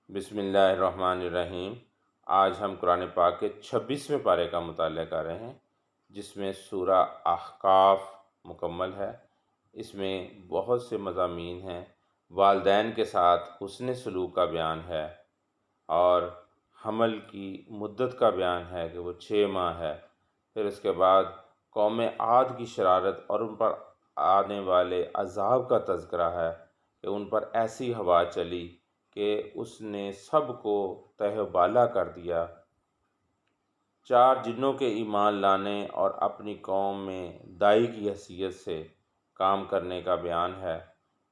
بسم اللہ الرحمن الرحیم۔ آج ہم قرآن پاک کے 26ویں پارے کا مطالعہ کر رہے ہیں، جس میں سورہ احقاف مکمل ہے۔ اس میں بہت سے مضامین ہیں۔ والدین کے ساتھ حسن سلوک کا بیان ہے، اور حمل کی مدت کا بیان ہے کہ وہ 6 ماہ ہے۔ پھر اس کے بعد قوم عاد کی شرارت اور ان پر آنے والے عذاب کا تذکرہ ہے کہ ان پر ایسی ہوا چلی کہ اس نے سب کو تہہ و بالا کر دیا۔ 4 جنوں کے ایمان لانے اور اپنی قوم میں دائی کی حیثیت سے کام کرنے کا بیان ہے۔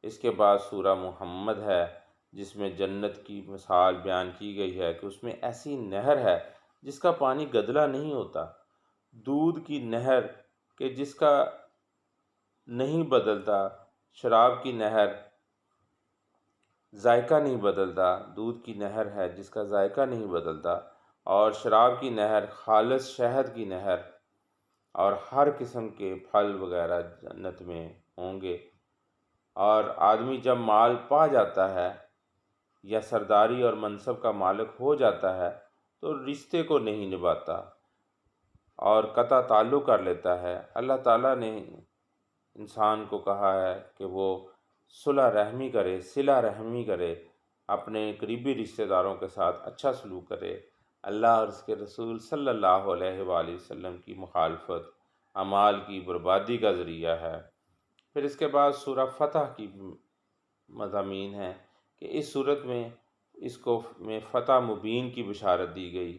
اس کے بعد سورہ محمد ہے، جس میں جنت کی مثال بیان کی گئی ہے کہ اس میں ایسی نہر ہے جس کا پانی گدلا نہیں ہوتا، دودھ کی نہر کہ جس کا نہیں بدلتا، شراب کی نہر ذائقہ نہیں بدلتا، دودھ کی نہر ہے جس کا ذائقہ نہیں بدلتا، اور شراب کی نہر خالص شہد کی نہر، اور ہر قسم کے پھل وغیرہ جنت میں ہوں گے۔ اور آدمی جب مال پا جاتا ہے یا سرداری اور منصب کا مالک ہو جاتا ہے تو رشتے کو نہیں نبھاتا اور قطع تعلق کر لیتا ہے۔ اللہ تعالیٰ نے انسان کو کہا ہے کہ وہ صلہ رحمی کرے، صلہ رحمی کرے، اپنے قریبی رشتہ داروں کے ساتھ اچھا سلوک کرے۔ اللہ اور اس کے رسول صلی اللہ علیہ وآلہ وسلم کی مخالفت اعمال کی بربادی کا ذریعہ ہے۔ پھر اس کے بعد سورہ فتح کی مضامین ہیں کہ اس صورت میں فتح مبین کی بشارت دی گئی۔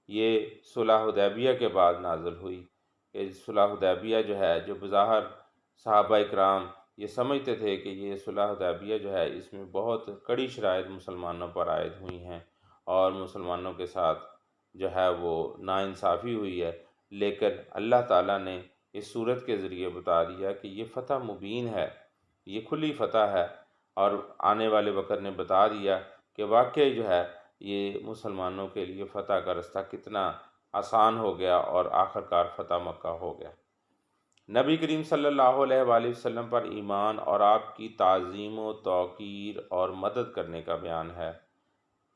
یہ صلح حدیبیہ کے بعد نازل ہوئی کہ صلح حدیبیہ جو ہے، جو بظاہر صحابہ اکرام یہ سمجھتے تھے کہ یہ صلح حدیبیہ جو ہے اس میں بہت کڑی شرائط مسلمانوں پر عائد ہوئی ہیں اور مسلمانوں کے ساتھ جو ہے وہ ناانصافی ہوئی ہے، لیکن اللہ تعالیٰ نے اس صورت کے ذریعے بتا دیا کہ یہ فتح مبین ہے، یہ کھلی فتح ہے، اور آنے والے وقت نے بتا دیا کہ واقعی جو ہے یہ مسلمانوں کے لیے فتح کا رستہ کتنا آسان ہو گیا اور آخرکار فتح مکہ ہو گیا۔ نبی کریم صلی اللہ علیہ وآلہ وسلم پر ایمان اور آپ کی تعظیم و توقیر اور مدد کرنے کا بیان ہے۔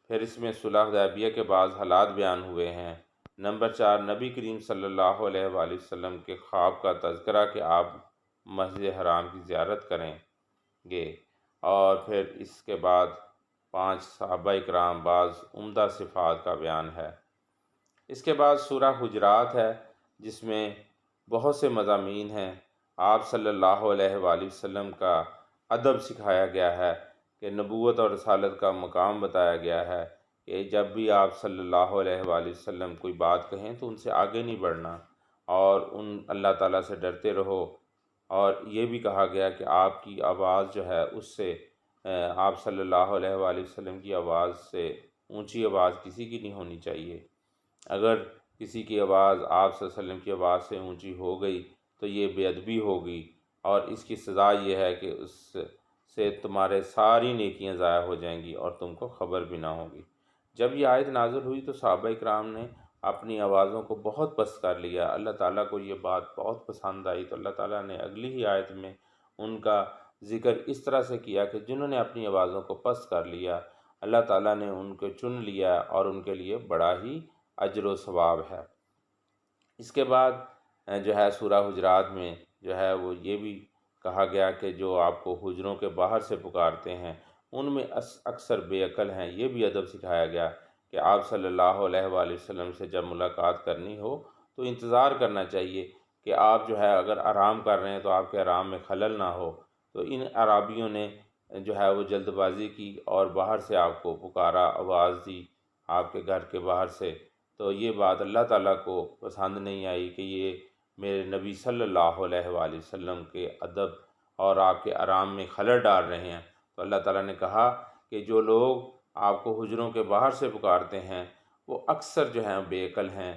پھر اس میں صلح حدیبیہ کے بعض حالات بیان ہوئے ہیں۔ نمبر 4، نبی کریم صلی اللہ علیہ وآلہ وسلم کے خواب کا تذکرہ کہ آپ مسجد حرام کی زیارت کریں گے، اور پھر اس کے بعد 5 صحابہ اکرام بعض عمدہ صفات کا بیان ہے۔ اس کے بعد سورہ حجرات ہے، جس میں بہت سے مضامین ہیں۔ آپ صلی اللہ علیہ وآلہ وسلم کا ادب سکھایا گیا ہے کہ نبوت اور رسالت کا مقام بتایا گیا ہے کہ جب بھی آپ صلی اللہ علیہ وآلہ وسلم کوئی بات کہیں تو ان سے آگے نہیں بڑھنا، اور اللہ تعالیٰ سے ڈرتے رہو۔ اور یہ بھی کہا گیا کہ آپ کی آواز جو ہے اس سے آپ صلی اللہ علیہ وآلہ وسلم کی آواز سے اونچی آواز کسی کی نہیں ہونی چاہیے۔ اگر کسی کی آواز آپ صلی اللہ علیہ وسلم کی آواز سے اونچی ہو گئی تو یہ بے ادبی ہوگی، اور اس کی سزا یہ ہے کہ اس سے تمہارے ساری نیکیاں ضائع ہو جائیں گی اور تم کو خبر بھی نہ ہوگی۔ جب یہ آیت نازل ہوئی تو صحابہ اکرام نے اپنی آوازوں کو بہت پست کر لیا۔ اللہ تعالیٰ کو یہ بات بہت پسند آئی تو اللہ تعالیٰ نے اگلی ہی آیت میں ان کا ذکر اس طرح سے کیا کہ جنہوں نے اپنی آوازوں کو پست کر لیا، اللہ تعالیٰ نے ان کو چن لیا اور ان کے لیے بڑا ہی اجر و ثواب ہے۔ اس کے بعد جو ہے سورہ حجرات میں جو ہے وہ یہ بھی کہا گیا کہ جو آپ کو حجروں کے باہر سے پکارتے ہیں ان میں اکثر بے عقل ہیں۔ یہ بھی ادب سکھایا گیا کہ آپ صلی اللہ علیہ وآلہ وسلم سے جب ملاقات کرنی ہو تو انتظار کرنا چاہیے کہ آپ جو ہے اگر آرام کر رہے ہیں تو آپ کے آرام میں خلل نہ ہو۔ تو ان اعرابیوں نے جو ہے وہ جلد بازی کی اور باہر سے آپ کو پکارا، آواز دی آپ کے گھر کے باہر سے۔ تو یہ بات اللہ تعالیٰ کو پسند نہیں آئی کہ یہ میرے نبی صلی اللہ علیہ وآلہ وسلم کے ادب اور آپ کے آرام میں خلل ڈال رہے ہیں۔ تو اللہ تعالیٰ نے کہا کہ جو لوگ آپ کو حجروں کے باہر سے پکارتے ہیں وہ اکثر جو ہیں بے عقل ہیں،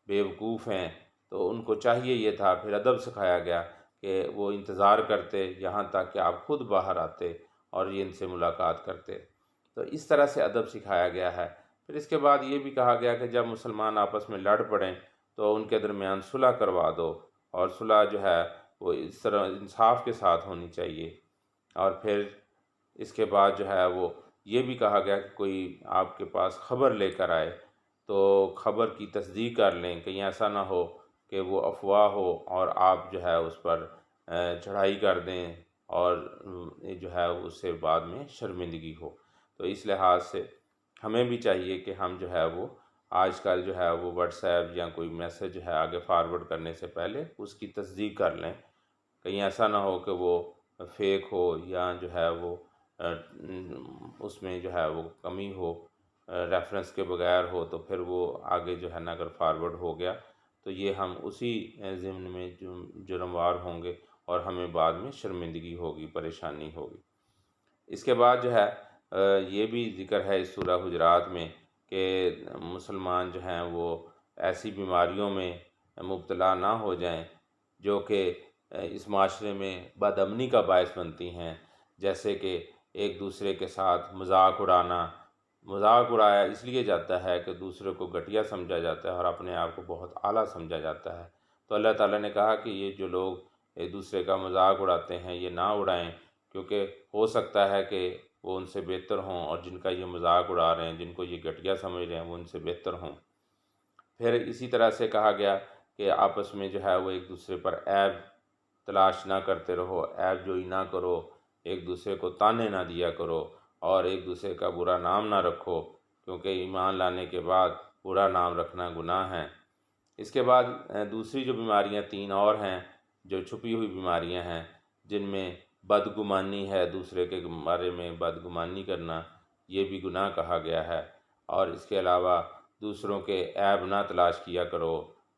بے وقوف ہیں، تو ان کو چاہیے یہ تھا، پھر ادب سکھایا گیا کہ وہ انتظار کرتے یہاں تک کہ آپ خود باہر آتے اور یہ ان سے ملاقات کرتے۔ تو اس طرح سے ادب سکھایا گیا ہے۔ پھر اس کے بعد یہ بھی کہا گیا کہ جب مسلمان آپس میں لڑ پڑیں تو ان کے درمیان صلح کروا دو، اور صلح جو ہے وہ اس طرح انصاف کے ساتھ ہونی چاہیے۔ اور پھر اس کے بعد جو ہے وہ یہ بھی کہا گیا کہ کوئی آپ کے پاس خبر لے کر آئے تو خبر کی تصدیق کر لیں، کہیں ایسا نہ ہو کہ وہ افواہ ہو اور آپ جو ہے اس پر چڑھائی کر دیں اور جو ہے اس سے بعد میں شرمندگی ہو۔ تو اس لحاظ سے ہمیں بھی چاہیے کہ ہم جو ہے وہ آج کل جو ہے وہ واٹس ایپ یا کوئی میسج جو ہے آگے فارورڈ کرنے سے پہلے اس کی تصدیق کر لیں، کہیں ایسا نہ ہو کہ وہ فیک ہو یا جو ہے وہ اس میں جو ہے وہ کمی ہو، ریفرنس کے بغیر ہو، تو پھر وہ آگے جو ہے نا اگر فارورڈ ہو گیا تو یہ ہم اسی ضمن میں جرموار ہوں گے اور ہمیں بعد میں شرمندگی ہوگی، پریشانی ہوگی۔ اس کے بعد جو ہے یہ بھی ذکر ہے اس سورہ حجرات میں کہ مسلمان جو ہیں وہ ایسی بیماریوں میں مبتلا نہ ہو جائیں جو کہ اس معاشرے میں بد امنی کا باعث بنتی ہیں، جیسے کہ ایک دوسرے کے ساتھ مذاق اڑانا۔ مذاق اڑایا اس لیے جاتا ہے کہ دوسرے کو گھٹیا سمجھا جاتا ہے اور اپنے آپ کو بہت اعلیٰ سمجھا جاتا ہے۔ تو اللہ تعالیٰ نے کہا کہ یہ جو لوگ ایک دوسرے کا مذاق اڑاتے ہیں یہ نہ اڑائیں، کیونکہ ہو سکتا ہے کہ وہ ان سے بہتر ہوں، اور جن کا یہ مذاق اڑا رہے ہیں، جن کو یہ گھٹیا سمجھ رہے ہیں، وہ ان سے بہتر ہوں۔ پھر اسی طرح سے کہا گیا کہ آپس میں جو ہے وہ ایک دوسرے پر عیب تلاش نہ کرتے رہو، عیب جوئی نہ کرو، ایک دوسرے کو طعنے نہ دیا کرو اور ایک دوسرے کا برا نام نہ رکھو، کیونکہ ایمان لانے کے بعد برا نام رکھنا گناہ ہے۔ اس کے بعد دوسری جو بیماریاں 3 اور ہیں جو چھپی ہوئی بیماریاں ہیں، جن میں بدگمانی ہے، دوسرے کے بارے میں بدگمانی کرنا، یہ بھی گناہ کہا گیا ہے۔ اور اس کے علاوہ دوسروں کے عیب نہ تلاش کیا کرو،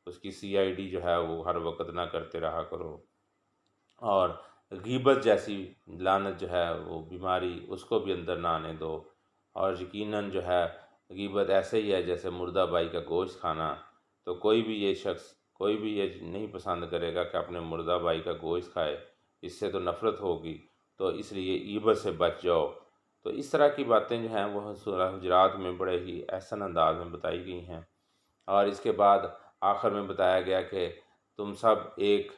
اس کی CID جو ہے وہ ہر وقت نہ کرتے رہا کرو، اور غیبت جیسی لعنت جو ہے وہ بیماری اس کو بھی اندر نہ آنے دو۔ اور یقیناً جو ہے غیبت ایسے ہی ہے جیسے مردہ بھائی کا گوشت کھانا، تو کوئی بھی یہ شخص کوئی بھی یہ نہیں پسند کرے گا کہ اپنے مردہ بھائی کا گوشت کھائے، اس سے تو نفرت ہوگی، تو اس لیے غیبت سے بچ جاؤ۔ تو اس طرح کی باتیں جو ہیں وہ سورہ حجرات میں بڑے ہی احسن انداز میں بتائی گئی ہیں۔ اور اس کے بعد آخر میں بتایا گیا کہ تم سب ایک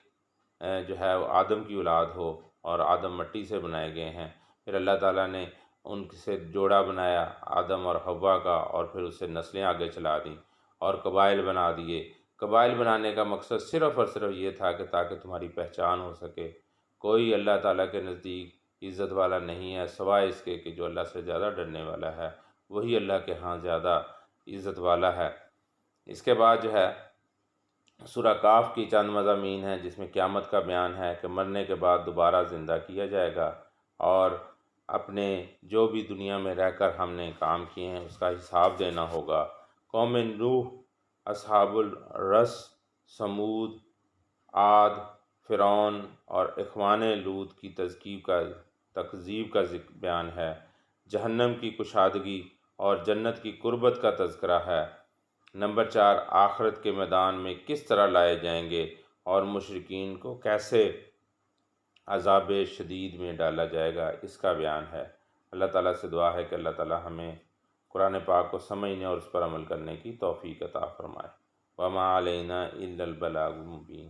جو ہے وہ آدم کی اولاد ہو، اور آدم مٹی سے بنائے گئے ہیں۔ پھر اللہ تعالیٰ نے ان سے جوڑا بنایا آدم اور حوا کا، اور پھر اس سے نسلیں آگے چلا دیں اور قبائل بنا دیے۔ قبائل بنانے کا مقصد صرف اور صرف یہ تھا کہ تاکہ تمہاری پہچان ہو سکے۔ کوئی اللہ تعالیٰ کے نزدیک عزت والا نہیں ہے سوائے اس کے کہ جو اللہ سے زیادہ ڈرنے والا ہے، وہی اللہ کے ہاں زیادہ عزت والا ہے۔ اس کے بعد جو ہے سورہ کاف کی چند مضامین ہیں جس میں قیامت کا بیان ہے کہ مرنے کے بعد دوبارہ زندہ کیا جائے گا، اور اپنے جو بھی دنیا میں رہ کر ہم نے کام کیے ہیں اس کا حساب دینا ہوگا۔ قوم نوح، اصحاب الرس، سمود، عاد، فرعون اور اخوان لوط کی تکذیب کا بیان ہے۔ جہنم کی کشادگی اور جنت کی قربت کا تذکرہ ہے۔ نمبر 4، آخرت کے میدان میں کس طرح لائے جائیں گے اور مشرکین کو کیسے عذاب شدید میں ڈالا جائے گا، اس کا بیان ہے۔ اللہ تعالیٰ سے دعا ہے کہ اللہ تعالیٰ ہمیں قرآن پاک کو سمجھنے اور اس پر عمل کرنے کی توفیق عطا فرمائے۔ وما علینا الا البلاغ المبین۔